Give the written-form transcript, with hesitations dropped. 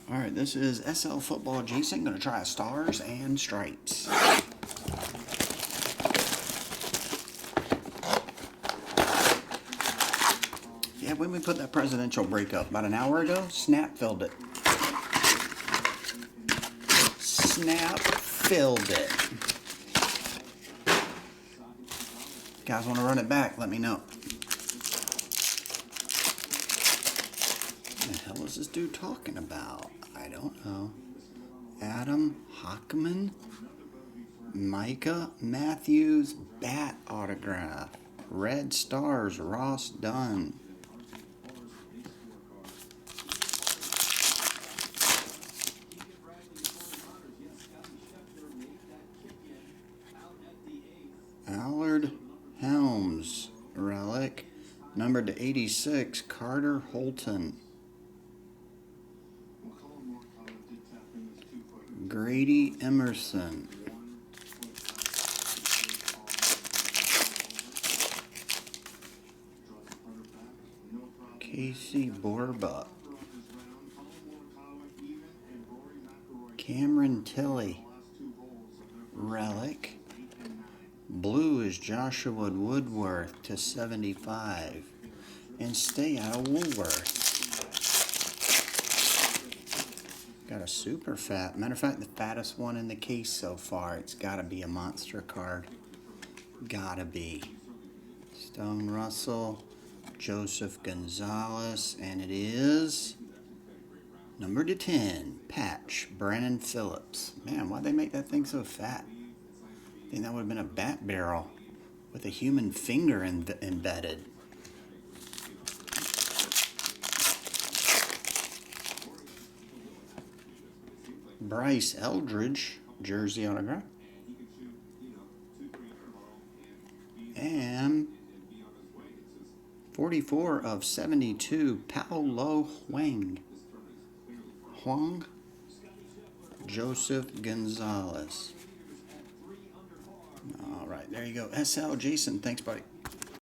Alright, this is SL Football Jason. Going to try Stars and Stripes. Yeah, when we put that presidential break up about an hour ago, Snap filled it. Snap filled it. Guys want to run it back? Let me know. What the hell is this dude talking about? I don't know. Adam Hockman, Micah Matthews, bat autograph. Red Stars, Ross Dunn. Allard Helms, relic. Numbered to 86, Carter Holton. Grady Emerson. Casey Borba. Cameron Tilley, relic. Blue is Joshua Woodworth to 75. And stay out of Woolworth. Got a super fat. Matter of fact, the fattest one in the case so far. It's got to be a monster card. Gotta be. Stone Russell, Joseph Gonzalez, and it is number to 10, Patch, Brennan Phillips. Man, why'd they make that thing so fat? I think that would have been a bat barrel with a human finger embedded. Bryce Eldridge, jersey autograph. And 44 of 72, Paolo Huang. Joseph Gonzalez. All right, there you go. SL Jason. Thanks, buddy.